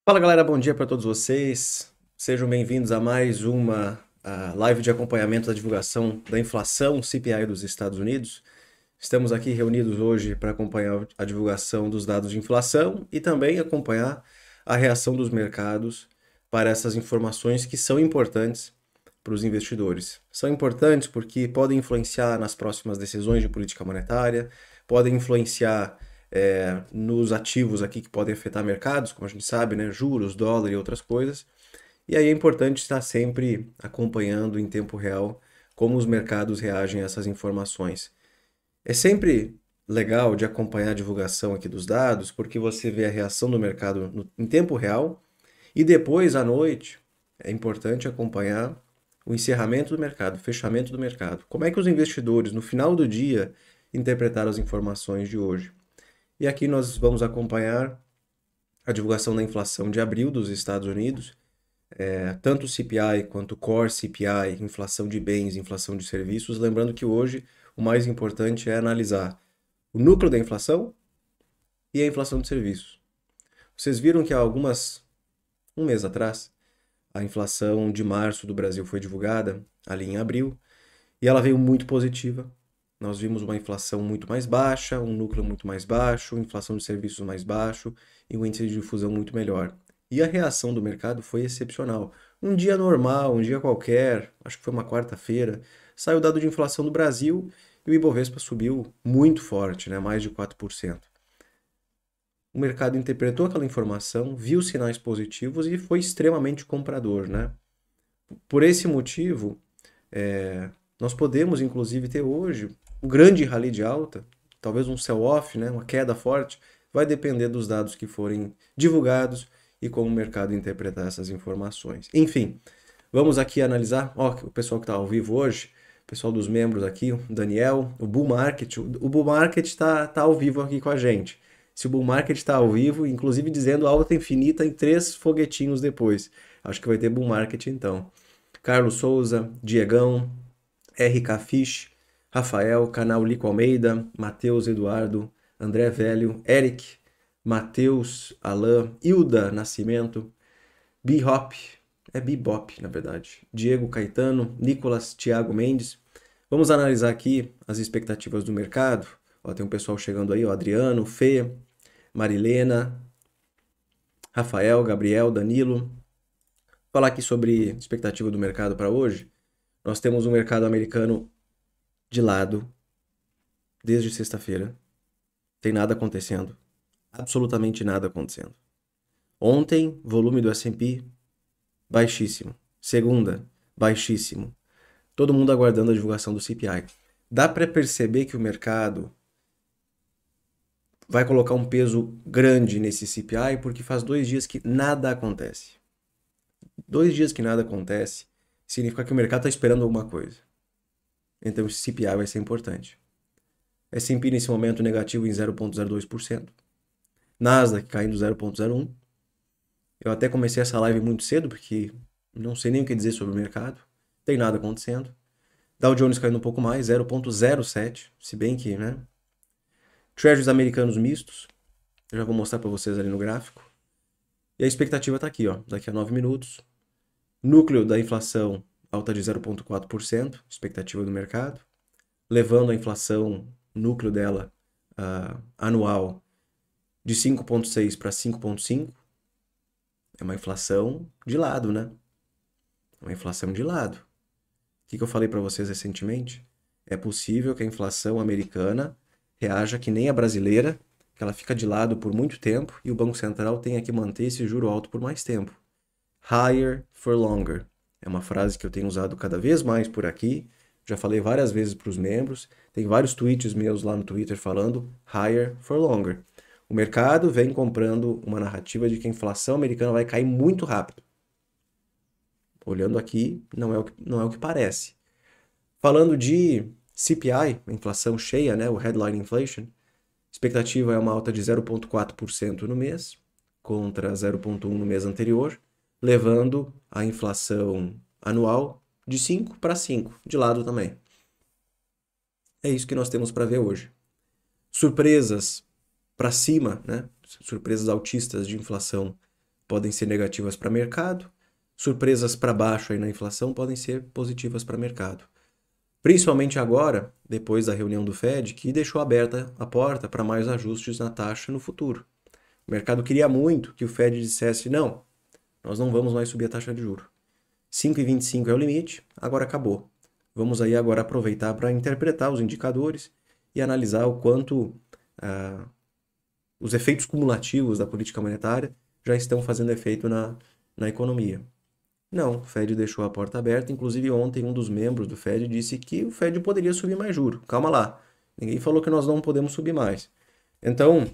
Fala galera, bom dia para todos vocês. Sejam bem-vindos a mais uma live de acompanhamento da divulgação da inflação CPI dos Estados Unidos. Estamos aqui reunidos hoje para acompanhar a divulgação dos dados de inflação e também acompanhar a reação dos mercados para essas informações que são importantes para os investidores. São importantes porque podem influenciar nas próximas decisões de política monetária, podem influenciar nos ativos aqui que podem afetar mercados, como a gente sabe, né? Juros, dólar e outras coisas. E aí é importante estar sempre acompanhando em tempo real como os mercados reagem a essas informações. É sempre legal de acompanhar a divulgação aqui dos dados, porque você vê a reação do mercado em tempo real e depois à noite é importante acompanhar o encerramento do mercado, o fechamento do mercado. Como é que os investidores no final do dia interpretaram as informações de hoje? E aqui nós vamos acompanhar a divulgação da inflação de abril dos Estados Unidos, tanto o CPI quanto o Core CPI, inflação de bens, inflação de serviços. Lembrando que hoje o mais importante é analisar o núcleo da inflação e a inflação de serviços. Vocês viram que um mês atrás, a inflação de março do Brasil foi divulgada ali em abril e ela veio muito positiva. Nós vimos uma inflação muito mais baixa, um núcleo muito mais baixo, inflação de serviços mais baixo e um índice de difusão muito melhor. E a reação do mercado foi excepcional. Um dia normal, um dia qualquer, acho que foi uma quarta-feira, saiu o dado de inflação do Brasil e o Ibovespa subiu muito forte, né? Mais de 4%. O mercado interpretou aquela informação, viu sinais positivos e foi extremamente comprador, né? Por esse motivo, nós podemos, inclusive, ter hoje um grande rally de alta, talvez um sell-off, né, uma queda forte, vai depender dos dados que forem divulgados e como o mercado interpretar essas informações. Enfim, vamos aqui analisar, ó, o pessoal que está ao vivo hoje, o pessoal dos membros aqui, o Daniel, o Bull Market, o Bull Market está ao vivo aqui com a gente. Se o Bull Market está ao vivo, inclusive dizendo alta infinita em 3 foguetinhos depois. Acho que vai ter Bull Market então. Carlos Souza, Diegão, RK Fish, Rafael, canal Lico Almeida, Matheus Eduardo, André Velho, Eric, Matheus, Alain, Hilda Nascimento, B-Hop, é Bebop na verdade, Diego Caetano, Nicolas, Thiago Mendes. Vamos analisar aqui as expectativas do mercado. Ó, tem um pessoal chegando aí, ó, Adriano, Fê, Marilena, Rafael, Gabriel, Danilo. Falar aqui sobre expectativa do mercado para hoje. Nós temos um mercado americano de lado desde sexta-feira. Tem nada acontecendo. Absolutamente nada acontecendo. Ontem, volume do S&P baixíssimo. Segunda, baixíssimo. Todo mundo aguardando a divulgação do CPI. Dá para perceber que o mercado vai colocar um peso grande nesse CPI porque faz 2 dias que nada acontece. 2 dias que nada acontece significa que o mercado está esperando alguma coisa. Então esse CPI vai ser importante. S&P nesse momento negativo em 0,02%. Nasdaq caindo 0,01%. Eu até comecei essa live muito cedo porque não sei nem o que dizer sobre o mercado. Tem nada acontecendo. Dow Jones caindo um pouco mais, 0,07%. Se bem que, né? Treasuries americanos mistos. Eu já vou mostrar para vocês ali no gráfico. E a expectativa está aqui, ó. Daqui a 9 minutos. Núcleo da inflação alta de 0,4%. Expectativa do mercado. Levando a inflação, núcleo dela, anual, de 5,6 para 5,5. É uma inflação de lado, né? Uma inflação de lado. O que eu falei para vocês recentemente? É possível que a inflação americana reaja que nem a brasileira, que ela fica de lado por muito tempo e o Banco Central tenha que manter esse juro alto por mais tempo. Higher for longer. É uma frase que eu tenho usado cada vez mais por aqui. Já falei várias vezes para os membros. Tem vários tweets meus lá no Twitter falando higher for longer. O mercado vem comprando uma narrativa de que a inflação americana vai cair muito rápido. Olhando aqui, não é o que parece. Falando de CPI, a inflação cheia, né, o headline inflation, expectativa é uma alta de 0,4% no mês, contra 0,1% no mês anterior, levando a inflação anual de 5 para 5, de lado também. É isso que nós temos para ver hoje. Surpresas para cima, né? Surpresas altistas de inflação podem ser negativas para o mercado, surpresas para baixo aí na inflação podem ser positivas para o mercado. Principalmente agora, depois da reunião do Fed, que deixou aberta a porta para mais ajustes na taxa no futuro. O mercado queria muito que o Fed dissesse: não, nós não vamos mais subir a taxa de juros. 5,25 é o limite, agora acabou. Vamos aí agora aproveitar para interpretar os indicadores e analisar o quanto os efeitos cumulativos da política monetária já estão fazendo efeito na economia. Não, o Fed deixou a porta aberta. Inclusive, ontem um dos membros do Fed disse que o Fed poderia subir mais juros. Calma lá, ninguém falou que nós não podemos subir mais. Então,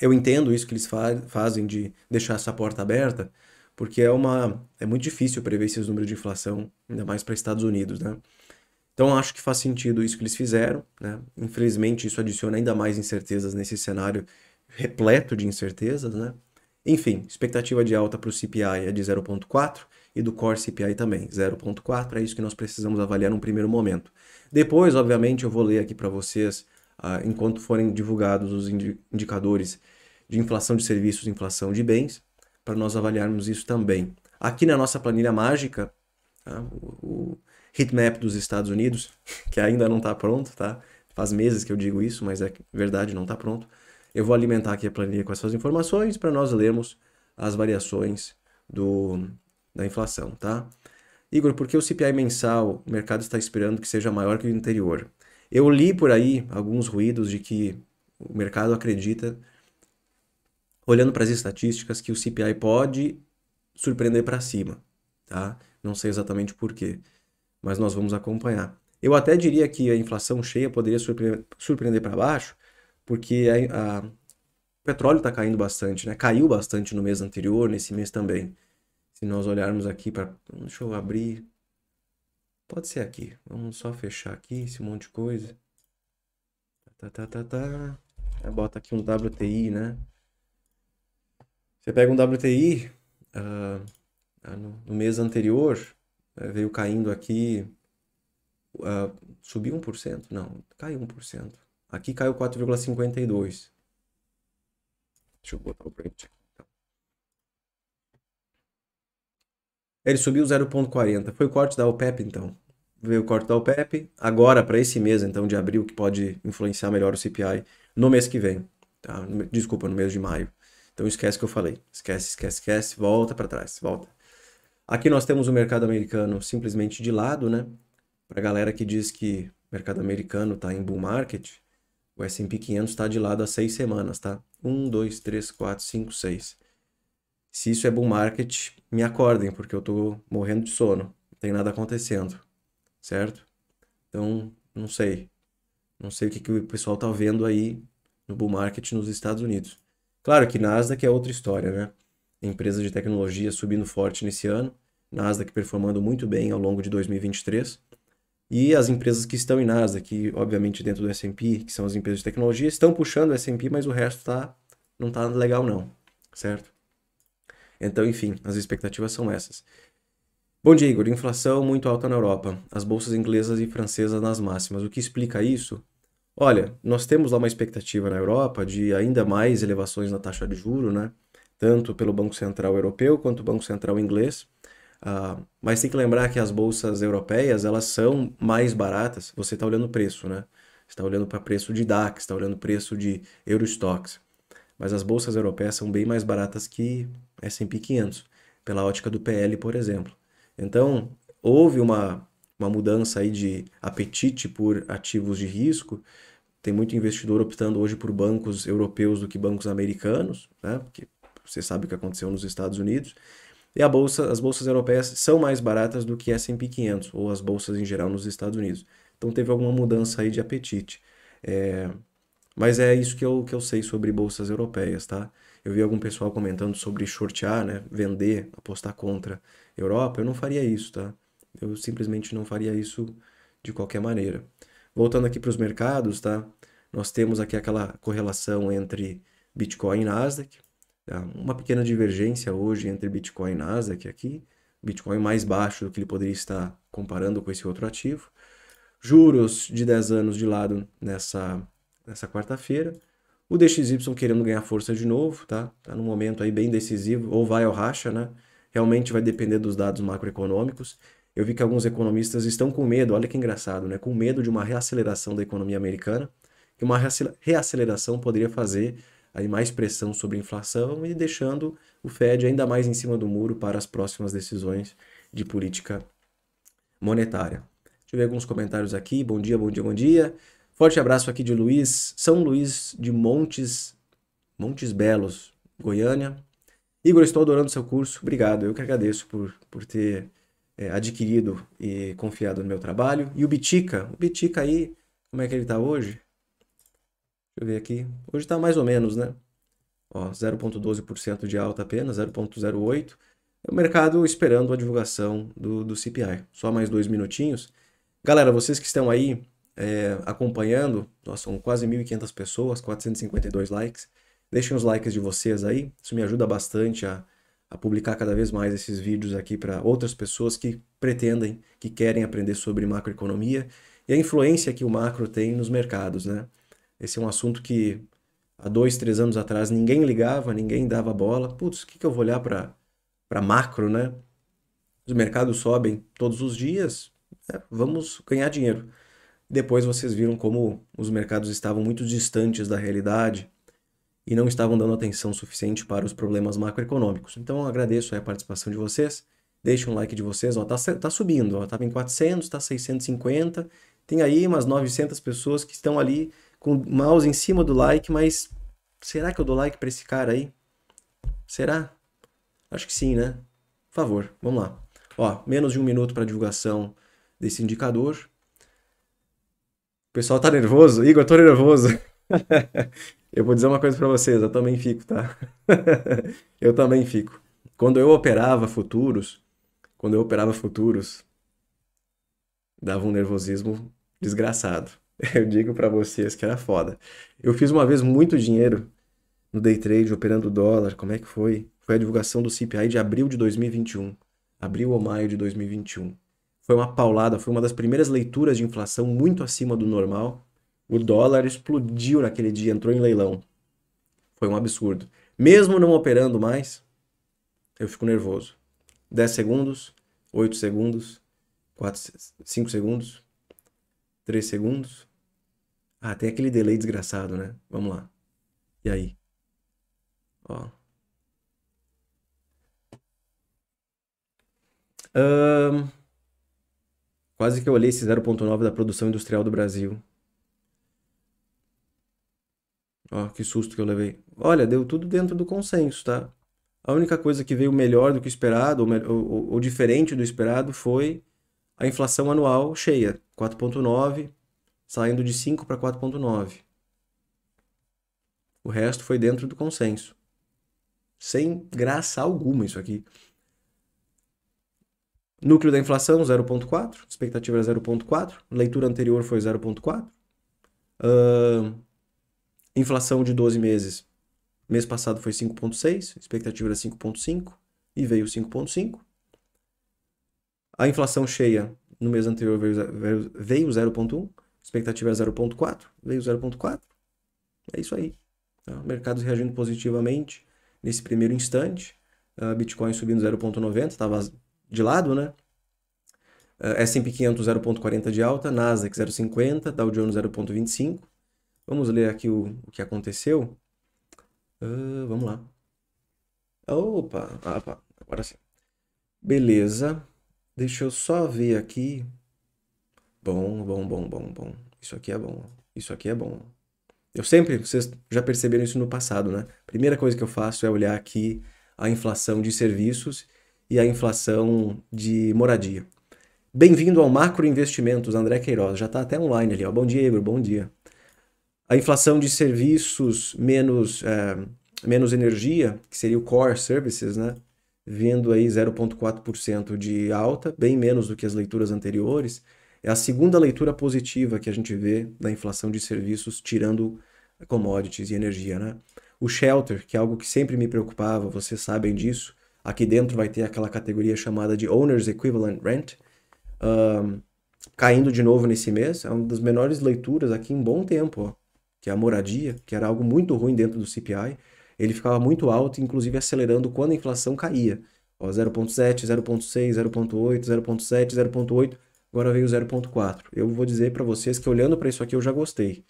eu entendo isso que eles fazem de deixar essa porta aberta, porque é muito difícil prever esses números de inflação, ainda mais para Estados Unidos, né? Então, acho que faz sentido isso que eles fizeram, né? Infelizmente, isso adiciona ainda mais incertezas nesse cenário repleto de incertezas, né? Enfim, expectativa de alta para o CPI é de 0,4 e do Core CPI também, 0,4, é isso que nós precisamos avaliar num primeiro momento. Depois, obviamente, eu vou ler aqui para vocês, enquanto forem divulgados os indicadores de inflação de serviços e inflação de bens, para nós avaliarmos isso também. Aqui na nossa planilha mágica, tá? O heatmap dos Estados Unidos, que ainda não está pronto, tá? Faz meses que eu digo isso, mas é verdade, não está pronto. Eu vou alimentar aqui a planilha com essas informações para nós lermos as variações da inflação, tá? Igor, por que o CPI mensal o mercado está esperando que seja maior que o anterior? Eu li por aí alguns ruídos de que o mercado acredita, olhando para as estatísticas, que o CPI pode surpreender para cima, tá? Não sei exatamente por quê, mas nós vamos acompanhar. Eu até diria que a inflação cheia poderia surpreender para baixo, porque o petróleo está caindo bastante, né? Caiu bastante no mês anterior, nesse mês também. Se nós olharmos aqui para... Deixa eu abrir. Pode ser aqui. Vamos só fechar aqui esse monte de coisa. Bota aqui um WTI, né? Você pega um WTI, no mês anterior, veio caindo aqui, subiu 1%? Não, caiu 1%. Aqui caiu 4,52%. Deixa eu botar o print. Ele subiu 0,40. Foi o corte da OPEP, então. Veio o corte da OPEP. Agora, para esse mês, então, de abril, que pode influenciar melhor o CPI no mês que vem. Tá? Desculpa, no mês de maio. Então, esquece o que eu falei. Esquece. Volta para trás. Volta. Aqui nós temos o mercado americano simplesmente de lado, né? Para a galera que diz que o mercado americano está em bull market, o S&P 500 está de lado há 6 semanas, tá? 1, 2, 3, 4, 5, 6. Se isso é bull market, me acordem, porque eu tô morrendo de sono. Não tem nada acontecendo, certo? Então, não sei. Não sei o que o pessoal tá vendo aí no bull market nos Estados Unidos. Claro que Nasdaq é outra história, né? Empresas de tecnologia subindo forte nesse ano. Nasdaq performando muito bem ao longo de 2023. E as empresas que estão em Nasdaq, que obviamente dentro do S&P, que são as empresas de tecnologia, estão puxando o S&P, mas o resto não tá legal não, certo? Então, enfim, as expectativas são essas. Bom dia, Igor. Inflação muito alta na Europa. As bolsas inglesas e francesas nas máximas. O que explica isso? Olha, nós temos lá uma expectativa na Europa de ainda mais elevações na taxa de juros, né? Tanto pelo Banco Central Europeu quanto o Banco Central Inglês. Mas tem que lembrar que as bolsas europeias, elas são mais baratas. Você está olhando o preço, né? Você está olhando para preço de DAX, está olhando preço de Eurostoxx. Mas as bolsas europeias são bem mais baratas que S&P 500, pela ótica do PL, por exemplo. Então, houve uma mudança aí de apetite por ativos de risco. Tem muito investidor optando hoje por bancos europeus do que bancos americanos, né? Porque você sabe o que aconteceu nos Estados Unidos. E as bolsas europeias são mais baratas do que S&P 500, ou as bolsas em geral nos Estados Unidos. Então, teve alguma mudança aí de apetite. Mas é isso que eu sei sobre bolsas europeias, tá? Eu vi algum pessoal comentando sobre shortear, né? Vender, apostar contra Europa. Eu não faria isso, tá? Eu simplesmente não faria isso de qualquer maneira. Voltando aqui para os mercados, tá? Nós temos aqui aquela correlação entre Bitcoin e Nasdaq. Tá? Uma pequena divergência hoje entre Bitcoin e Nasdaq aqui. Bitcoin mais baixo do que ele poderia estar comparando com esse outro ativo. Juros de 10 anos de lado nessa quarta-feira. O DXY querendo ganhar força de novo, tá? Tá num momento aí bem decisivo, ou vai ou racha, né? Realmente vai depender dos dados macroeconômicos. Eu vi que alguns economistas estão com medo, olha que engraçado, né? Com medo de uma reaceleração da economia americana, que uma reaceleração poderia fazer aí mais pressão sobre a inflação e deixando o Fed ainda mais em cima do muro para as próximas decisões de política monetária. Deixa eu ver alguns comentários aqui. Bom dia, bom dia, bom dia. Forte abraço aqui de Luiz, São Luís de Montes Belos, Goiânia. Igor, estou adorando seu curso. Obrigado, eu que agradeço por ter adquirido e confiado no meu trabalho. E o Bitica aí, como é que ele está hoje? Deixa eu ver aqui. Hoje está mais ou menos, né? Ó, 0,12% de alta apenas, 0,08%. É o mercado esperando a divulgação do CPI. Só mais 2 minutinhos. Galera, vocês que estão aí acompanhando, nós são quase 1.500 pessoas, 452 likes. Deixem os likes de vocês aí, isso me ajuda bastante a publicar cada vez mais esses vídeos aqui para outras pessoas que pretendem, que querem aprender sobre macroeconomia e a influência que o macro tem nos mercados, né? Esse é um assunto que há 2, 3 anos atrás ninguém ligava, ninguém dava bola. Putz, o que eu vou olhar para macro, né? Os mercados sobem todos os dias, vamos ganhar dinheiro. Depois vocês viram como os mercados estavam muito distantes da realidade e não estavam dando atenção suficiente para os problemas macroeconômicos. Então eu agradeço a participação de vocês. Deixem um like de vocês. Ó, tá subindo, estava em 400, está 650. Tem aí umas 900 pessoas que estão ali com o mouse em cima do like, mas será que eu dou like para esse cara aí? Será? Acho que sim, né? Por favor, vamos lá. Ó, menos de 1 minuto para divulgação desse indicador. O pessoal tá nervoso? Igor, eu tô nervoso. Eu vou dizer uma coisa para vocês, eu também fico, tá? Eu também fico. Quando eu operava futuros, dava um nervosismo desgraçado. Eu digo para vocês que era foda. Eu fiz uma vez muito dinheiro no day trade operando dólar. Como é que foi? Foi a divulgação do CPI de abril de 2021. Abril ou maio de 2021. Foi uma paulada, foi uma das primeiras leituras de inflação muito acima do normal. O dólar explodiu naquele dia, entrou em leilão. Foi um absurdo. Mesmo não operando mais, eu fico nervoso. 10 segundos, 8 segundos, 5 segundos, 3 segundos. Ah, tem aquele delay desgraçado, né? Vamos lá. E aí? Ó. Quase que eu olhei esse 0,9 da produção industrial do Brasil. Ó, que susto que eu levei. Olha, deu tudo dentro do consenso, tá? A única coisa que veio melhor do que o esperado, ou diferente do esperado, foi a inflação anual cheia, 4,9, saindo de 5 para 4,9. O resto foi dentro do consenso. Sem graça alguma isso aqui. Núcleo da inflação, 0,4. Expectativa era 0,4. Leitura anterior foi 0,4. Inflação de 12 meses. Mês passado foi 5,6. Expectativa era 5,5. E veio 5,5. A inflação cheia no mês anterior veio 0,1. Expectativa era 0,4. Veio 0,4. É isso aí. Tá? Mercados reagindo positivamente nesse primeiro instante. Bitcoin subindo 0,90. Estava de lado, né? S&P 500 0,40 de alta, Nasdaq 0,50, Dow Jones 0,25. Vamos ler aqui o que aconteceu. Vamos lá. Opa, agora sim. Beleza. Deixa eu só ver aqui. Bom. Isso aqui é bom. Isso aqui é bom. Vocês já perceberam isso no passado, né? Primeira coisa que eu faço é olhar aqui a inflação de serviços e a inflação de moradia. Bem-vindo ao Macro Investimentos, André Queiroz. Já está até online ali, ó. Bom dia, Igor, bom dia. A inflação de serviços menos energia, que seria o Core Services, né? Vindo aí 0,4% de alta, bem menos do que as leituras anteriores. É a segunda leitura positiva que a gente vê da inflação de serviços, tirando commodities e energia, né? O shelter, que é algo que sempre me preocupava, vocês sabem disso. Aqui dentro vai ter aquela categoria chamada de Owner's Equivalent Rent, caindo de novo nesse mês. É uma das menores leituras aqui em bom tempo, ó, que é a moradia, que era algo muito ruim dentro do CPI, ele ficava muito alto, inclusive acelerando quando a inflação caía. Ó, 0,7, 0,6, 0,8, 0,7, 0,8, agora veio 0,4. Eu vou dizer para vocês que olhando para isso aqui eu já gostei.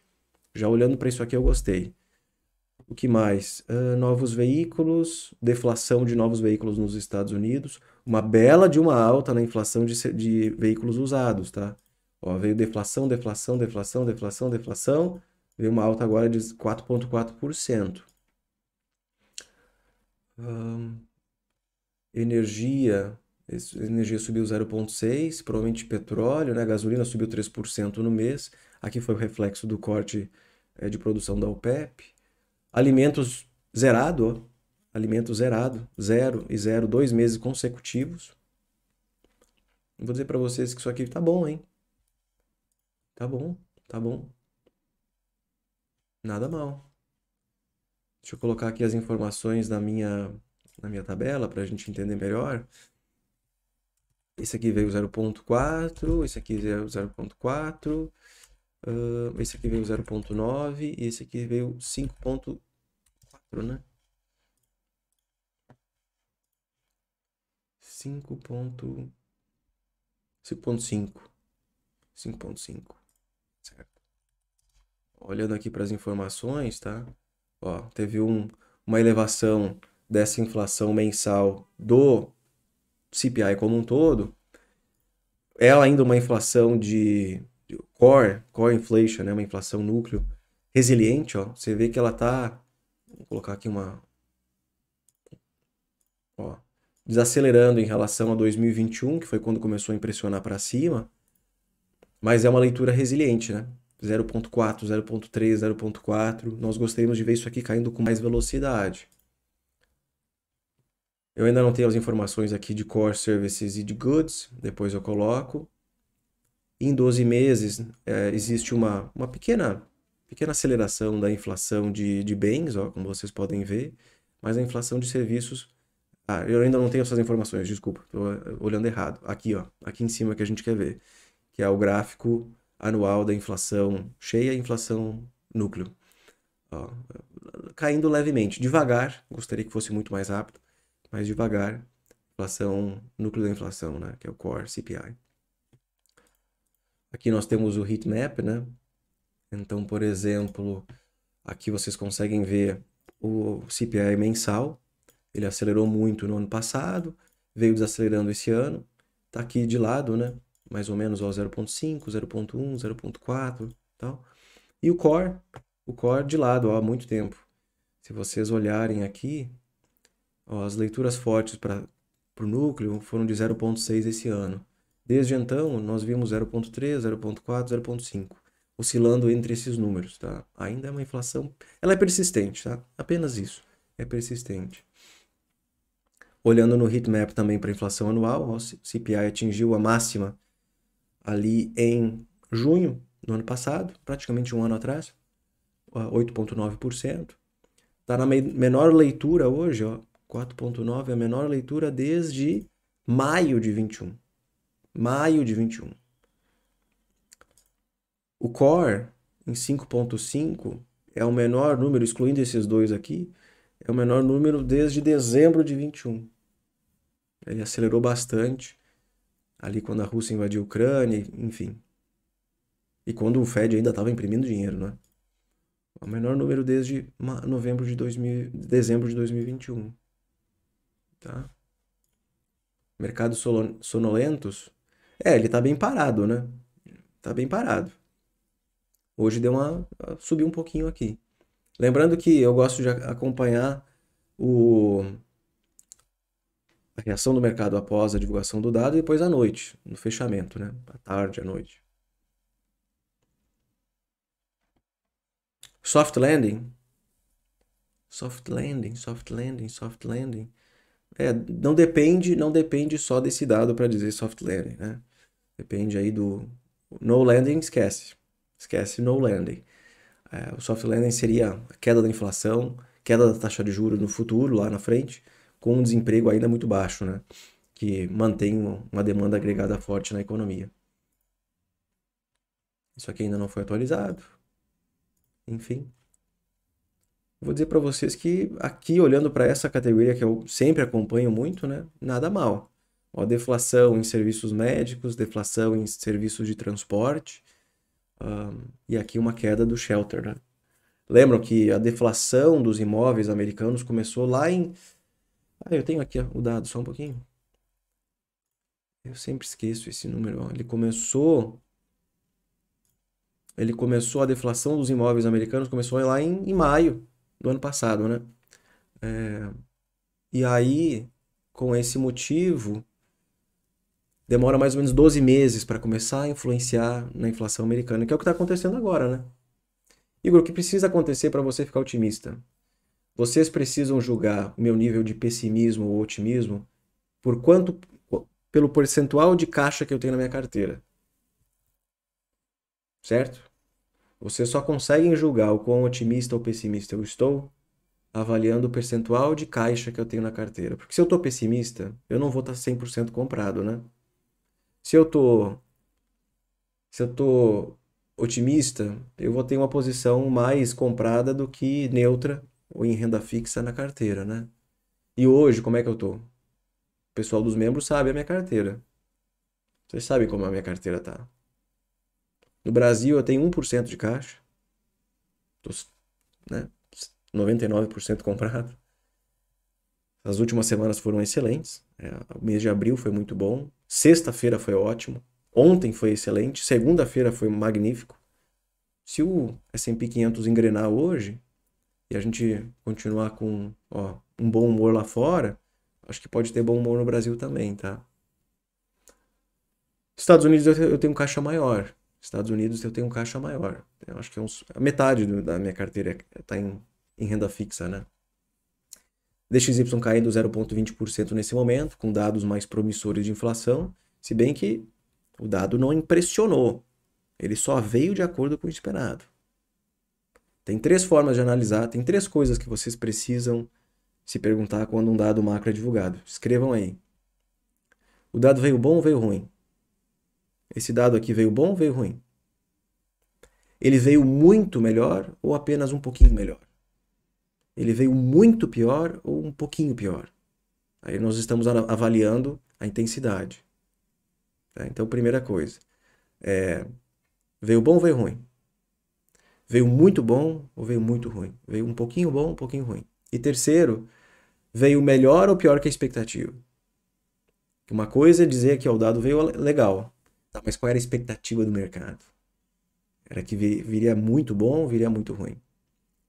Já olhando para isso aqui eu gostei. O que mais? Novos veículos, deflação de novos veículos nos Estados Unidos, uma bela de uma alta na inflação de veículos usados, tá? Ó, veio deflação, deflação, deflação, deflação, deflação, veio uma alta agora de 4,4%. Energia, energia subiu 0,6%, provavelmente petróleo, né? Gasolina subiu 3% no mês. Aqui foi o reflexo do corte de produção da OPEP. Alimentos zerado, ó. Alimento zerado, 0 e 0, 2 meses consecutivos. Vou dizer para vocês que isso aqui tá bom, hein? Tá bom, tá bom. Nada mal. Deixa eu colocar aqui as informações na minha tabela para a gente entender melhor. Esse aqui veio 0,4, esse aqui veio 0,4, esse aqui veio 0,9 e esse aqui veio 5,4, né? 5,5. 5,5. Certo. Olhando aqui para as informações, tá? Ó, teve uma elevação dessa inflação mensal do CPI como um todo. É ainda uma inflação de core inflation, né? Uma inflação núcleo resiliente, ó. Você vê que ela tá, vou colocar aqui ó, desacelerando em relação a 2021, que foi quando começou a impressionar para cima, mas é uma leitura resiliente, né? 0,4, 0,3, 0,4. Nós gostaríamos de ver isso aqui caindo com mais velocidade. Eu ainda não tenho as informações aqui de Core Services e de Goods, depois eu coloco. Em 12 meses, existe uma pequena aceleração da inflação de bens, ó, como vocês podem ver, mas a inflação de serviços... eu ainda não tenho essas informações, desculpa, estou olhando errado. Aqui, ó, aqui em cima que a gente quer ver, que é o gráfico anual da inflação cheia e inflação núcleo. Ó, caindo levemente, devagar, gostaria que fosse muito mais rápido, mas devagar, inflação, núcleo da inflação, né, que é o Core CPI. Aqui nós temos o heat map, né? Então, por exemplo, aqui vocês conseguem ver o CPI mensal. Ele acelerou muito no ano passado, veio desacelerando esse ano. Tá aqui de lado, né? Mais ou menos 0,5, 0,1, 0,4 e tal. E o core de lado, ó, há muito tempo. Se vocês olharem aqui, ó, as leituras fortes para o núcleo foram de 0,6 esse ano. Desde então, nós vimos 0,3, 0,4, 0,5, oscilando entre esses números, tá? Ainda é uma inflação, ela é persistente, tá? Apenas isso, é persistente. Olhando no heatmap também para a inflação anual, o CPI atingiu a máxima ali em junho do ano passado, praticamente um ano atrás, 8,9%. Está na menor leitura hoje, ó, 4,9 é a menor leitura desde maio de 21. Maio de 21. O core em 5,5 é o menor número, excluindo esses dois aqui, é o menor número desde dezembro de 21. Ele acelerou bastante ali quando a Rússia invadiu a Ucrânia, enfim. E quando o Fed ainda estava imprimindo dinheiro, né? O menor número desde dezembro de 2021. Tá? Mercados sonolentos. Ele tá bem parado, né? Tá bem parado. Hoje subiu um pouquinho aqui. Lembrando que eu gosto de acompanhar a reação do mercado após a divulgação do dado e depois à noite, no fechamento, né? À tarde, à noite. Soft landing. Soft landing, soft landing, soft landing. Não depende só desse dado para dizer soft landing, né? Depende aí do no landing, esquece. Esquece no landing. O soft landing seria a queda da inflação, queda da taxa de juros no futuro, lá na frente, com um desemprego ainda muito baixo, né? Que mantém uma demanda agregada forte na economia. Isso aqui ainda não foi atualizado. enfim. Vou dizer para vocês que aqui, olhando para essa categoria que eu sempre acompanho muito, né? Nada mal. Ó, deflação em serviços médicos, deflação em serviços de transporte, e aqui uma queda do shelter, né? Lembram que a deflação dos imóveis americanos começou lá em... Ah, eu tenho aqui ó, o dado, só um pouquinho. Eu sempre esqueço esse número, ó. Ele começou a deflação dos imóveis americanos, começou lá em maio do ano passado, né? E aí, com esse motivo, demora mais ou menos 12 meses para começar a influenciar na inflação americana, que é o que está acontecendo agora, né? Igor, o que precisa acontecer para você ficar otimista? Vocês precisam julgar o meu nível de pessimismo ou otimismo por quanto, pelo percentual de caixa que eu tenho na minha carteira, certo? Vocês só conseguem julgar o quão otimista ou pessimista eu estou avaliando o percentual de caixa que eu tenho na carteira. Porque se eu estou pessimista, eu não vou estar 100% comprado, né? Se eu tô, se eu tô otimista, eu vou ter uma posição mais comprada do que neutra ou em renda fixa na carteira, né? E hoje, como é que eu tô? O pessoal dos membros sabe a minha carteira. Vocês sabem como a minha carteira tá. No Brasil, eu tenho 1% de caixa. Tô, né, 99% comprado. As últimas semanas foram excelentes. O mês de abril foi muito bom. Sexta-feira foi ótimo. Ontem foi excelente. Segunda-feira foi magnífico. Se o S&P 500 engrenar hoje e a gente continuar com um bom humor lá fora, acho que pode ter bom humor no Brasil também, tá? Estados Unidos eu tenho um caixa maior. Estados Unidos eu tenho um caixa maior. Eu acho que a metade da minha carteira está em renda fixa, né? DXY caindo 0,20% nesse momento, com dados mais promissores de inflação, se bem que o dado não impressionou. Ele só veio de acordo com o esperado. Tem três formas de analisar, tem três coisas que vocês precisam se perguntar quando um dado macro é divulgado. Escrevam aí. O dado veio bom ou veio ruim? Esse dado aqui veio bom ou veio ruim? Ele veio muito melhor ou apenas um pouquinho melhor? Ele veio muito pior ou um pouquinho pior? Aí nós estamos avaliando a intensidade. Tá? Então, primeira coisa, veio bom ou veio ruim? Veio muito bom ou veio muito ruim? Veio um pouquinho bom ou um pouquinho ruim? E terceiro, veio melhor ou pior que a expectativa? Uma coisa é dizer que o dado veio legal, tá, mas qual era a expectativa do mercado? Era que viria muito bom, viria muito ruim,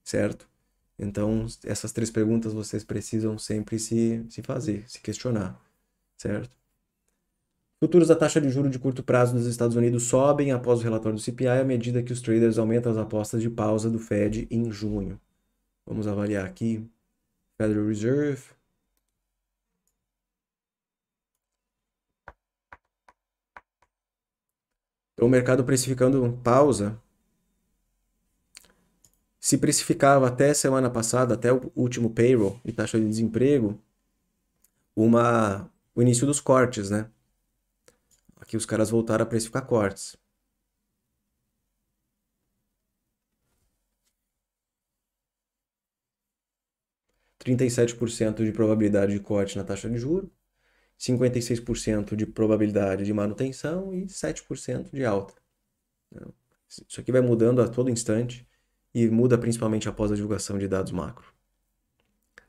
certo? Então, essas três perguntas vocês precisam sempre se fazer, se questionar, certo? Futuros da taxa de juros de curto prazo dos Estados Unidos sobem após o relatório do CPI à medida que os traders aumentam as apostas de pausa do Fed em junho. Vamos avaliar aqui. Federal Reserve. Então, o mercado precificando pausa. Se precificava até semana passada, até o último payroll e taxa de desemprego, o início dos cortes, né? Aqui os caras voltaram a precificar cortes. 37% de probabilidade de corte na taxa de juros, 56% de probabilidade de manutenção e 7% de alta. Isso aqui vai mudando a todo instante e muda principalmente após a divulgação de dados macro.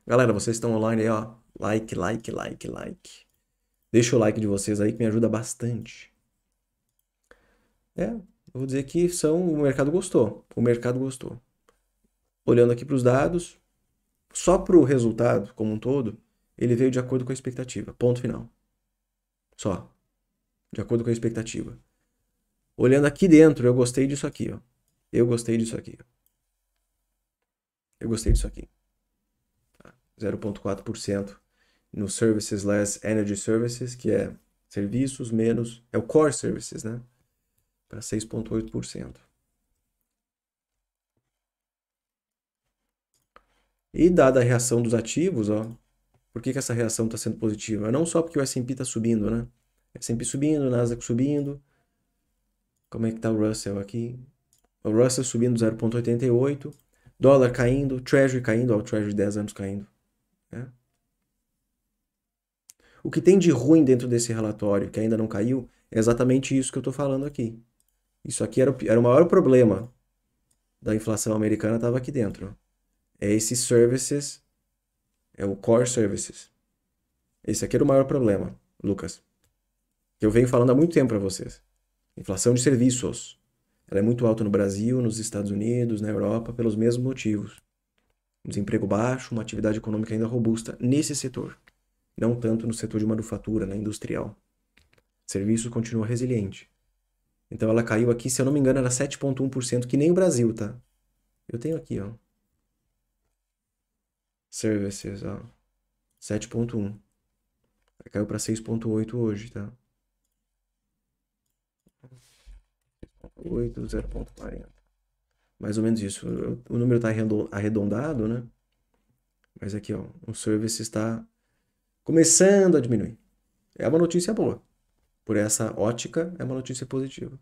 Galera, vocês estão online aí, ó. Like, like, like, like. Deixa o like de vocês aí que me ajuda bastante. Eu vou dizer que o mercado gostou. O mercado gostou. Olhando aqui para os dados, só para o resultado como um todo, ele veio de acordo com a expectativa. Ponto final. Só. De acordo com a expectativa. Olhando aqui dentro, eu gostei disso aqui, ó. Eu gostei disso aqui. Eu gostei disso aqui. 0,4% no Services Less Energy Services, que é serviços menos... É o Core Services, né? Para 6,8%. E dada a reação dos ativos, ó, por que essa reação está sendo positiva? Não só porque o S&P está subindo, né? S&P subindo, Nasdaq subindo. Como é que tá o Russell aqui? O Russell subindo 0,88, dólar caindo, Treasury caindo, ó, o Treasury 10 anos caindo. Né? O que tem de ruim dentro desse relatório, que ainda não caiu, é exatamente isso que eu estou falando aqui. Isso aqui era o maior problema da inflação americana, estava aqui dentro. É esses services, é o core services. Esse aqui era o maior problema, Lucas. Que eu venho falando há muito tempo para vocês. Inflação de serviços. Ela é muito alta no Brasil, nos Estados Unidos, na Europa, pelos mesmos motivos. Um desemprego baixo, uma atividade econômica ainda robusta nesse setor. Não tanto no setor de manufatura, na industrial. Serviço continua resiliente. Então ela caiu aqui, se eu não me engano, era 7,1%, que nem o Brasil, tá? Eu tenho aqui, ó. Services, ó. 7,1. Caiu para 6,8 hoje, tá? 8, 0,40. Mais ou menos isso. O número está arredondado, né? Mas aqui, ó, o service está começando a diminuir. É uma notícia boa. Por essa ótica, é uma notícia positiva.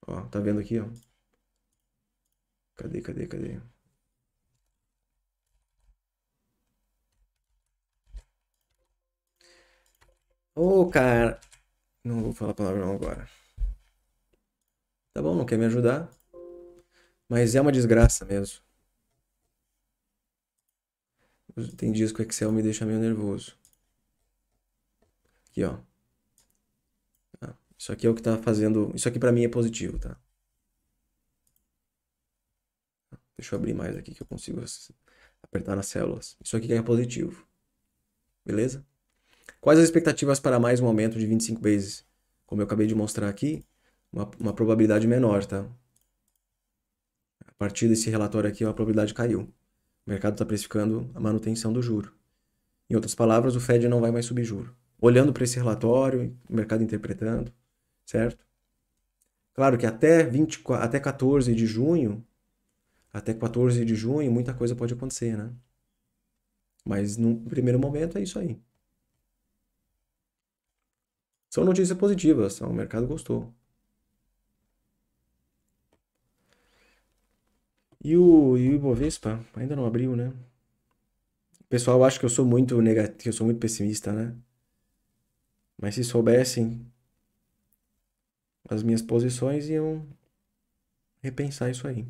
Ó, tá vendo aqui, ó? Cadê? Ô, cara. Não vou falar palavrão agora. Tá bom, não quer me ajudar? Mas é uma desgraça mesmo. Tem dias que o Excel me deixa meio nervoso. Aqui, ó. Tá? Isso aqui é o que tá fazendo. Isso aqui pra mim é positivo, tá? Deixa eu abrir mais aqui que eu consigo apertar nas células. Isso aqui é positivo. Beleza? Quais as expectativas para mais um aumento de 25 vezes? Como eu acabei de mostrar aqui, uma probabilidade menor, tá? A partir desse relatório aqui, a probabilidade caiu. O mercado está precificando a manutenção do juro. Em outras palavras, o Fed não vai mais subir juro. Olhando para esse relatório, o mercado interpretando, certo? Claro que até 14 de junho, muita coisa pode acontecer, né? Mas no primeiro momento é isso aí. São notícias positivas, o mercado gostou. E o Ibovespa ainda não abriu, né? O pessoal acha que eu sou muito negativo, que eu sou muito pessimista, né? Mas se soubessem as minhas posições, iam repensar isso aí.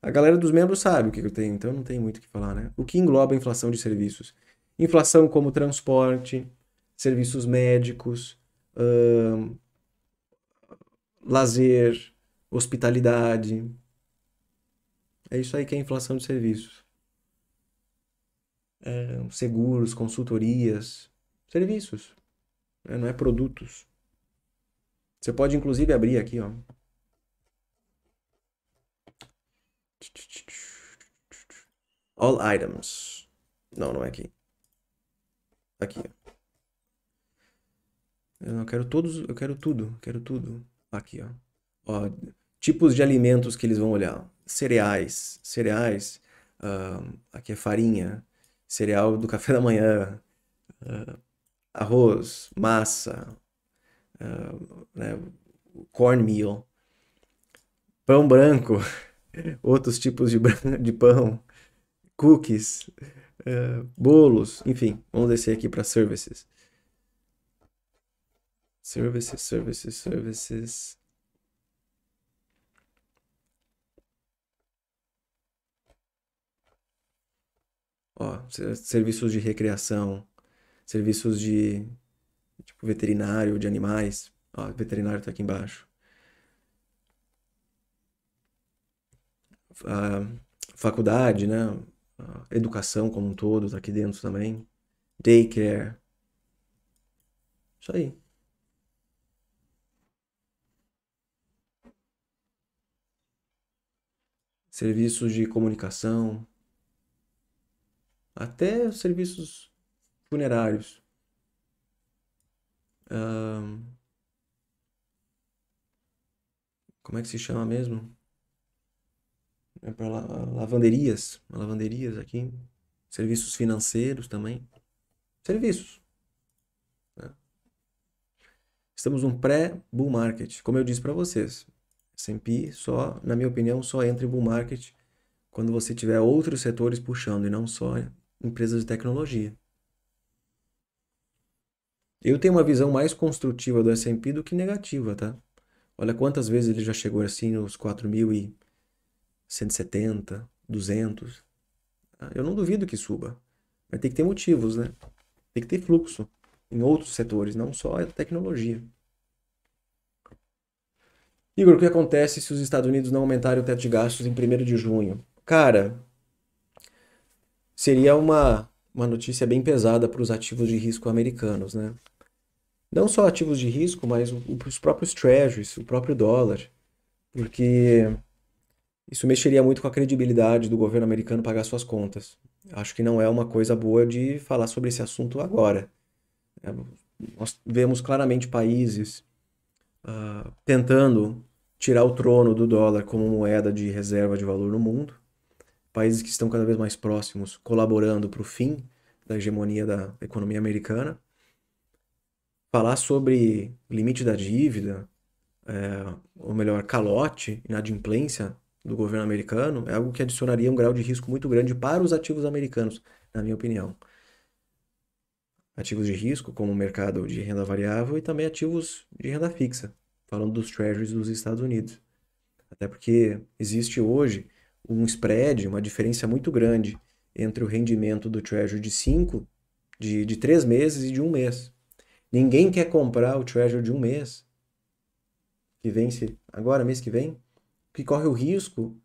A galera dos membros sabe o que eu tenho, então não tem muito o que falar, né? O que engloba a inflação de serviços? Inflação como transporte, serviços médicos, ahn, lazer, hospitalidade. É isso aí que é inflação de serviços. Seguros, consultorias, serviços, né? Não é produtos. Você pode inclusive abrir aqui, ó. All items. Não, não é aqui. Aqui, ó. Eu não quero todos, eu quero tudo. Aqui, ó. Ó, tipos de alimentos que eles vão olhar. Cereais, aqui é farinha, cereal do café da manhã, arroz, massa, né, cornmeal, pão branco, outros tipos de pão, cookies, bolos, enfim. Vamos descer aqui para services. Services. Ó, serviços de recreação, serviços de tipo veterinário, de animais. Ó, veterinário tá aqui embaixo. A faculdade, né? A educação como um todo tá aqui dentro também. Daycare. Isso aí. Serviços de comunicação, até serviços funerários. Ahn, como é que se chama mesmo? É para lavanderias aqui. Serviços financeiros também. Serviços, né? Estamos num pré-bull market. Como eu disse para vocês, S&P só, na minha opinião, só entra em bull market quando você tiver outros setores puxando e não só empresas de tecnologia. Eu tenho uma visão mais construtiva do S&P do que negativa, tá? Olha quantas vezes ele já chegou assim nos 4.170, 200. Eu não duvido que suba, mas tem que ter motivos, né? Tem que ter fluxo em outros setores, não só a tecnologia. Igor, o que acontece se os Estados Unidos não aumentarem o teto de gastos em 1º de junho? Cara, seria uma notícia bem pesada para os ativos de risco americanos, né? Não só ativos de risco, mas os próprios treasuries, o próprio dólar, porque isso mexeria muito com a credibilidade do governo americano pagar suas contas. Acho que não é uma coisa boa de falar sobre esse assunto agora. É, nós vemos claramente países tentando tirar o trono do dólar como moeda de reserva de valor no mundo, países que estão cada vez mais próximos, colaborando para o fim da hegemonia da economia americana. Falar sobre limite da dívida, ou melhor, calote, inadimplência do governo americano, é algo que adicionaria um grau de risco muito grande para os ativos americanos, na minha opinião. Ativos de risco, como o mercado de renda variável, e também ativos de renda fixa, falando dos treasuries dos Estados Unidos. Até porque existe hoje um spread, uma diferença muito grande entre o rendimento do treasury de 5, de 3 meses e de um mês. Ninguém quer comprar o treasury de um mês, que vence agora, mês que vem, que corre o risco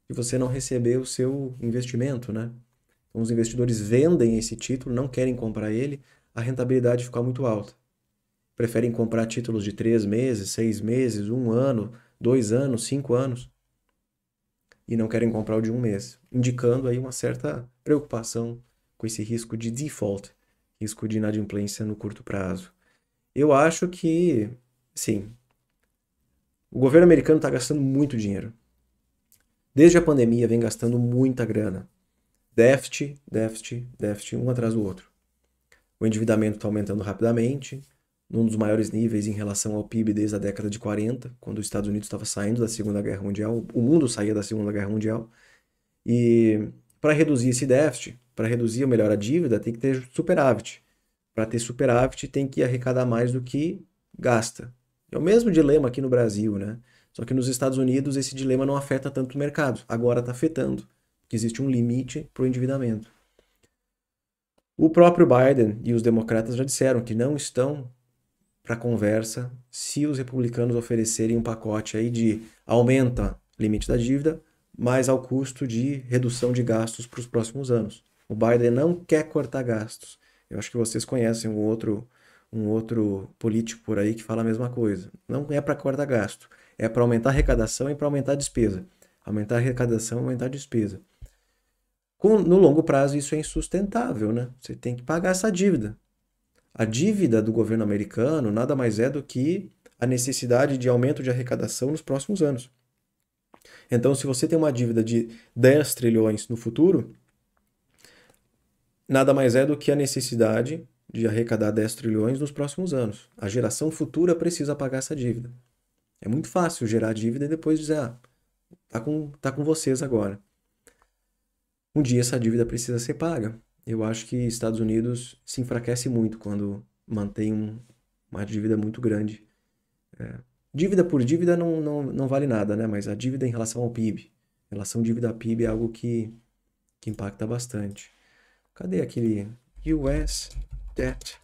de você não receber o seu investimento, né? Então, os investidores vendem esse título, não querem comprar ele, a rentabilidade fica muito alta. Preferem comprar títulos de 3 meses, 6 meses, 1 ano, 2 anos, 5 anos, e não querem comprar o de um mês, indicando aí uma certa preocupação com esse risco de default, risco de inadimplência no curto prazo. Eu acho que, sim, o governo americano está gastando muito dinheiro. Desde a pandemia vem gastando muita grana. Déficit, déficit, déficit, um atrás do outro. O endividamento está aumentando rapidamente, num dos maiores níveis em relação ao PIB desde a década de 40, quando os Estados Unidos estava saindo da Segunda Guerra Mundial, o mundo saía da Segunda Guerra Mundial. E para reduzir esse déficit, para reduzir ou melhor a dívida, tem que ter superávit. Para ter superávit, tem que arrecadar mais do que gasta. É o mesmo dilema aqui no Brasil, né? Só que nos Estados Unidos esse dilema não afeta tanto o mercado. Agora está afetando, porque existe um limite para o endividamento. O próprio Biden e os democratas já disseram que não estão para conversa se os republicanos oferecerem um pacote aí de aumenta limite da dívida, mas ao custo de redução de gastos para os próximos anos. O Biden não quer cortar gastos. Eu acho que vocês conhecem um outro político por aí que fala a mesma coisa. Não é para cortar gasto, é para aumentar a arrecadação e para aumentar a despesa. Aumentar a arrecadação e aumentar a despesa. No longo prazo isso é insustentável, né? Você tem que pagar essa dívida. A dívida do governo americano nada mais é do que a necessidade de aumento de arrecadação nos próximos anos. Então, se você tem uma dívida de 10 trilhões no futuro, nada mais é do que a necessidade de arrecadar 10 trilhões nos próximos anos. A geração futura precisa pagar essa dívida. É muito fácil gerar dívida e depois dizer, tá com vocês agora. Um dia essa dívida precisa ser paga. Eu acho que Estados Unidos se enfraquece muito quando mantém uma dívida muito grande. Dívida por dívida não vale nada, né? Mas a dívida em relação ao PIB, relação dívida a PIB é algo que impacta bastante. Cadê aquele US Debt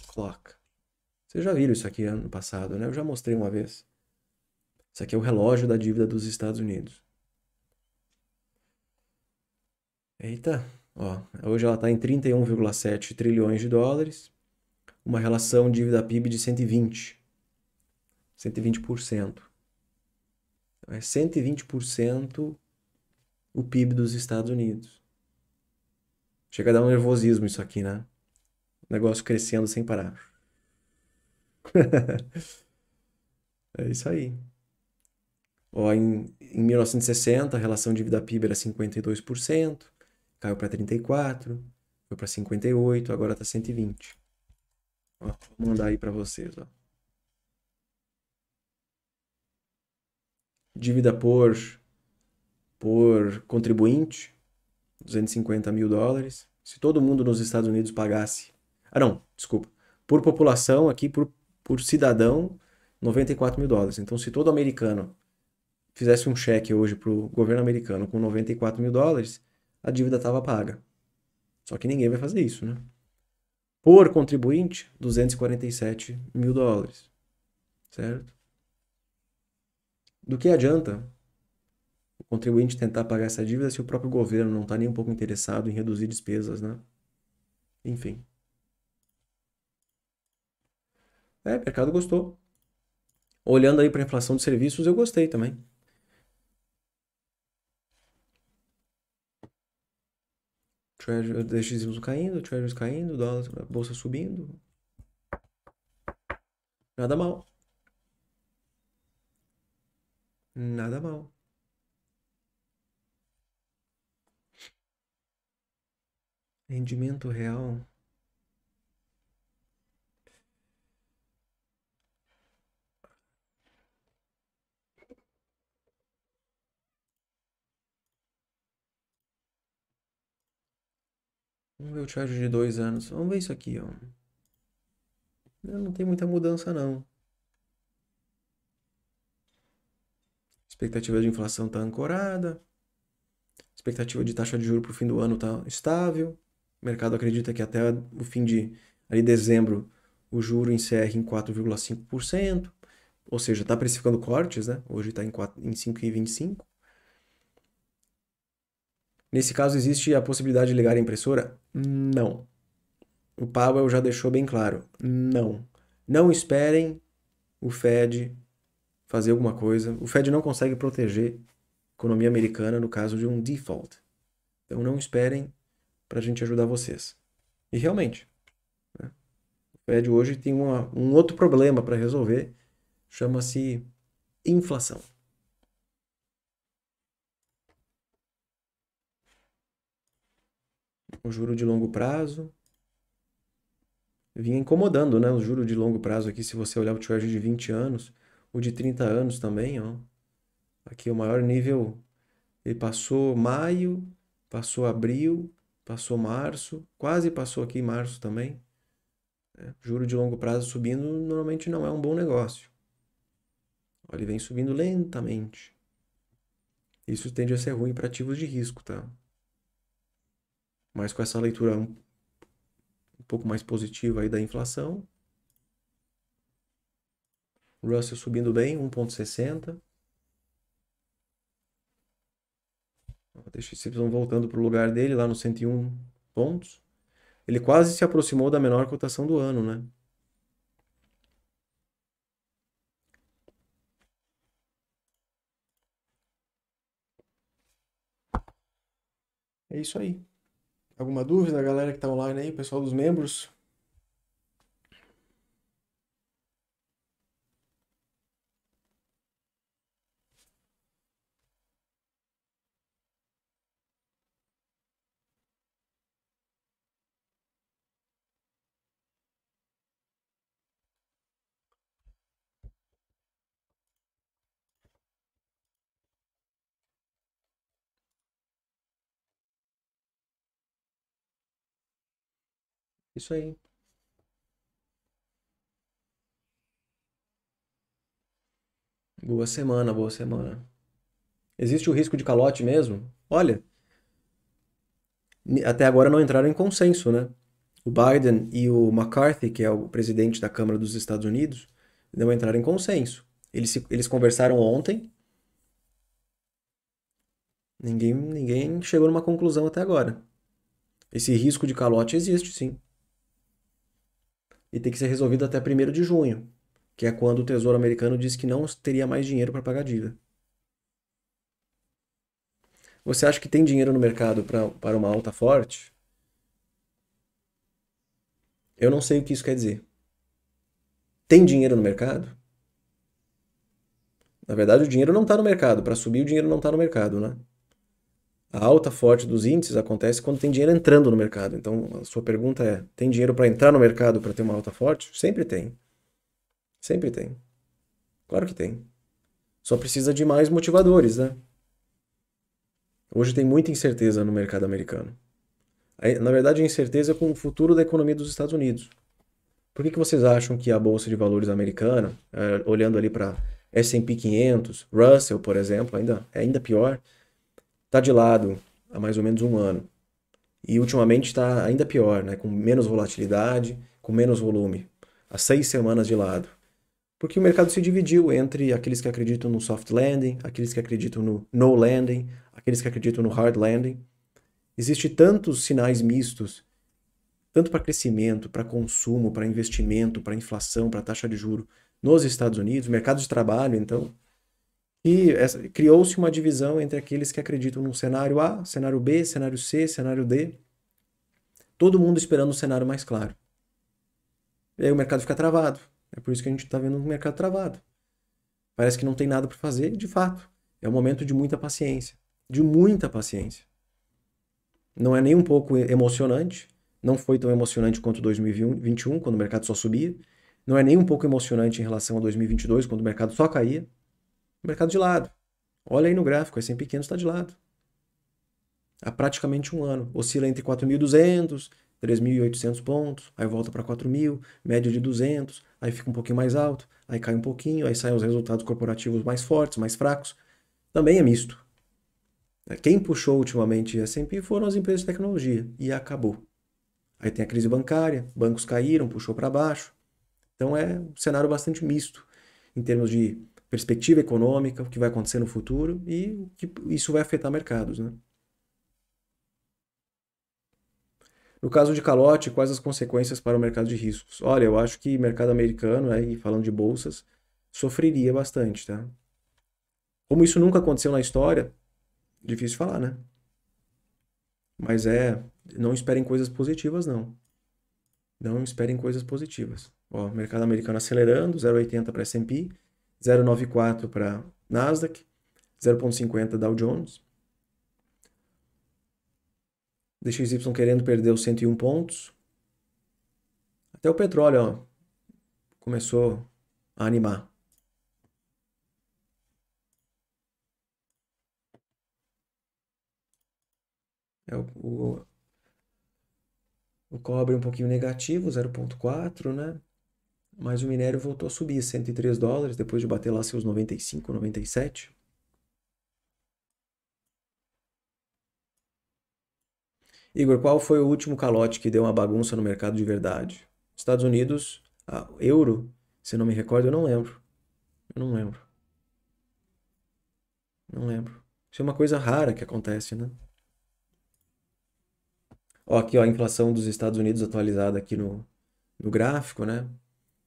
Clock? Vocês já viram isso aqui ano passado, né? Eu já mostrei uma vez. Isso aqui é o relógio da dívida dos Estados Unidos. Eita, ó, hoje ela está em 31,7 trilhões de dólares, uma relação dívida PIB de 120%. Então, é 120% o PIB dos Estados Unidos. Chega a dar um nervosismo isso aqui, né? O negócio crescendo sem parar. É isso aí. Ó, em 1960, a relação dívida PIB era 52%, caiu para 34%, foi para 58%, agora está 120%. Ó, vou mandar aí para vocês, ó. dívida por contribuinte, 250 mil dólares. Se todo mundo nos Estados Unidos pagasse... Ah, não, desculpa. Por população, aqui por cidadão, 94 mil dólares. Então, se todo americano fizesse um cheque hoje para o governo americano com 94 mil dólares, a dívida estava paga. Só que ninguém vai fazer isso, né? Por contribuinte, 247 mil dólares. Certo? Do que adianta o contribuinte tentar pagar essa dívida se o próprio governo não está nem um pouco interessado em reduzir despesas, né? Enfim. O mercado gostou. Olhando aí para a inflação de serviços, eu gostei também. Treasury, DXY caindo, Treasuries caindo, dólar, bolsa subindo. Nada mal. Nada mal. Rendimento real. Vamos ver o Treasury de 2 anos. Vamos ver isso aqui, ó. Não tem muita mudança, não. Expectativa de inflação está ancorada. Expectativa de taxa de juros para o fim do ano está estável. O mercado acredita que até o fim de dezembro o juro encerre em 4,5%. Ou seja, está precificando cortes, né? Hoje está em 5,25%. Nesse caso, existe a possibilidade de ligar a impressora? Não. O Powell já deixou bem claro. Não. Não esperem o Fed fazer alguma coisa. O Fed não consegue proteger a economia americana no caso de um default. Então não esperem para a gente ajudar vocês. E realmente, né? O Fed hoje tem um outro problema para resolver, chama-se inflação. O juro de longo prazo vinha incomodando, né? O juro de longo prazo aqui, se você olhar o Treasury de 20 anos, o de 30 anos também, ó. Aqui o maior nível, ele passou maio, passou abril, passou março, quase passou aqui março também. Juro de longo prazo subindo normalmente não é um bom negócio. Ele vem subindo lentamente. Isso tende a ser ruim para ativos de risco, tá? Mas com essa leitura um pouco mais positiva aí da inflação. Russell subindo bem, 1,60. Deixa esse voltando para o lugar dele, lá no 101 pontos. Ele quase se aproximou da menor cotação do ano, né? É isso aí. Alguma dúvida, galera que tá online aí, pessoal dos membros? Isso aí. Boa semana, boa semana. Existe o risco de calote mesmo? Olha, até agora não entraram em consenso, né? O Biden e o McCarthy, que é o presidente da Câmara dos Estados Unidos, não entraram em consenso. Eles conversaram ontem, ninguém chegou numa conclusão até agora. Esse risco de calote existe, sim. E tem que ser resolvido até 1º de junho, que é quando o Tesouro Americano disse que não teria mais dinheiro para pagar a dívida. Você acha que tem dinheiro no mercado para uma alta forte? Eu não sei o que isso quer dizer. Tem dinheiro no mercado? Na verdade, o dinheiro não está no mercado. Para subir, o dinheiro não está no mercado, né? A alta forte dos índices acontece quando tem dinheiro entrando no mercado. Então, a sua pergunta é: tem dinheiro para entrar no mercado para ter uma alta forte? Sempre tem. Sempre tem. Claro que tem. Só precisa de mais motivadores, né? Hoje tem muita incerteza no mercado americano. Na verdade, a incerteza é com o futuro da economia dos Estados Unidos. Por que vocês acham que a Bolsa de Valores americana, olhando ali para S&P 500, Russell, por exemplo, ainda pior, está de lado há mais ou menos um ano. E ultimamente está ainda pior, né? Com menos volatilidade, com menos volume. Há 6 semanas de lado. Porque o mercado se dividiu entre aqueles que acreditam no soft landing, aqueles que acreditam no no landing, aqueles que acreditam no hard landing. Existem tantos sinais mistos, tanto para crescimento, para consumo, para investimento, para inflação, para taxa de juro nos Estados Unidos, mercado de trabalho, então, e criou-se uma divisão entre aqueles que acreditam no cenário A, cenário B, cenário C, cenário D, todo mundo esperando um cenário mais claro. E aí o mercado fica travado. É por isso que a gente está vendo um mercado travado. Parece que não tem nada para fazer, de fato. É um momento de muita paciência. De muita paciência. Não é nem um pouco emocionante. Não foi tão emocionante quanto 2021, quando o mercado só subia. Não é nem um pouco emocionante em relação a 2022, quando o mercado só caía. O mercado de lado. Olha aí no gráfico, S&P 500 está de lado. Há praticamente um ano. Oscila entre 4.200, 3.800 pontos, aí volta para 4.000, média de 200, aí fica um pouquinho mais alto, aí cai um pouquinho, aí saem os resultados corporativos mais fortes, mais fracos. Também é misto. Quem puxou ultimamente S&P foram as empresas de tecnologia e acabou. Aí tem a crise bancária, bancos caíram, puxou para baixo. Então é um cenário bastante misto em termos de perspectiva econômica, o que vai acontecer no futuro e o que isso vai afetar mercados, né? No caso de calote, quais as consequências para o mercado de riscos? Olha, eu acho que o mercado americano, aí falando de bolsas, sofreria bastante, tá? Como isso nunca aconteceu na história, difícil falar, né? Mas não esperem coisas positivas, não. Não esperem coisas positivas. Ó, mercado americano acelerando, 0,80 para S&P, 0,94 para Nasdaq, 0,50 Dow Jones. DXY querendo perder os 101 pontos. Até o petróleo, ó, começou a animar. É o cobre um pouquinho negativo, 0,4, né? Mas o minério voltou a subir, $103, depois de bater lá seus 95, 97. Igor, qual foi o último calote que deu uma bagunça no mercado de verdade? Estados Unidos, euro, se não me recordo, eu não lembro. Eu não lembro. Não lembro. Isso é uma coisa rara que acontece, né? Ó, aqui, ó, a inflação dos Estados Unidos atualizada aqui no gráfico, né?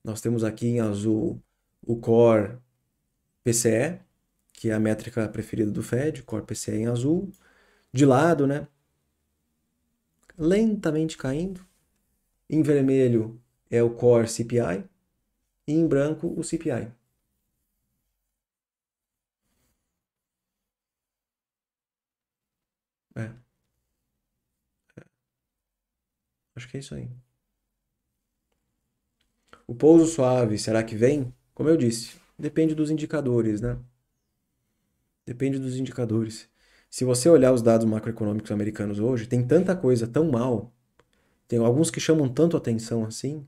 Nós temos aqui em azul o Core PCE, que é a métrica preferida do Fed, Core PCE em azul. De lado, né? Lentamente caindo. Em vermelho é o Core CPI e em branco o CPI. É, acho que é isso aí. O pouso suave, será que vem? Como eu disse, depende dos indicadores, né? Depende dos indicadores. Se você olhar os dados macroeconômicos americanos hoje, tem tanta coisa tão mal, tem alguns que chamam tanto atenção assim,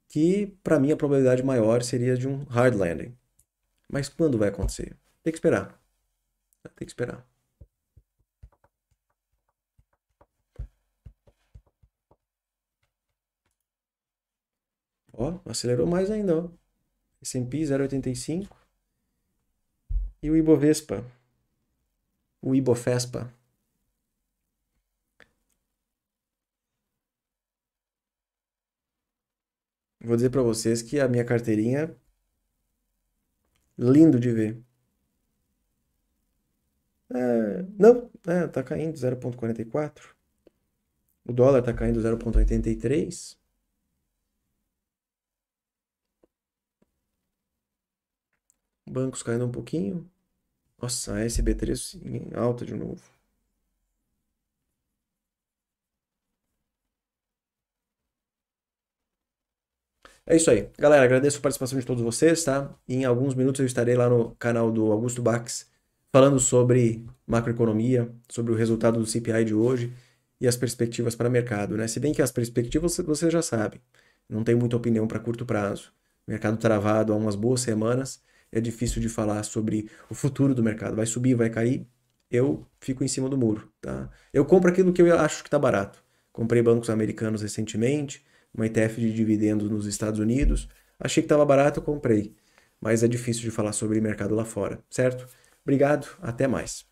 que para mim a probabilidade maior seria de um hard landing. Mas quando vai acontecer? Tem que esperar. Tem que esperar. Ó, acelerou mais ainda, ó. S&P 0,85 e o Ibovespa, o Ibofespa. Vou dizer para vocês que a minha carteirinha, lindo de ver. Não, tá caindo 0,44. O dólar tá caindo 0,83. Bancos caindo um pouquinho. Nossa, a SB3 em alta de novo. É isso aí. Galera, agradeço a participação de todos vocês, tá? Em alguns minutos eu estarei lá no canal do Augusto Bax falando sobre macroeconomia, sobre o resultado do CPI de hoje e as perspectivas para o mercado, né? Se bem que as perspectivas você já sabe, não tem muita opinião para curto prazo. Mercado travado há umas boas semanas, é difícil de falar sobre o futuro do mercado. Vai subir, vai cair? Eu fico em cima do muro, tá? Eu compro aquilo que eu acho que está barato. Comprei bancos americanos recentemente, uma ETF de dividendos nos Estados Unidos. Achei que estava barato, eu comprei. Mas é difícil de falar sobre mercado lá fora, certo? Obrigado, até mais.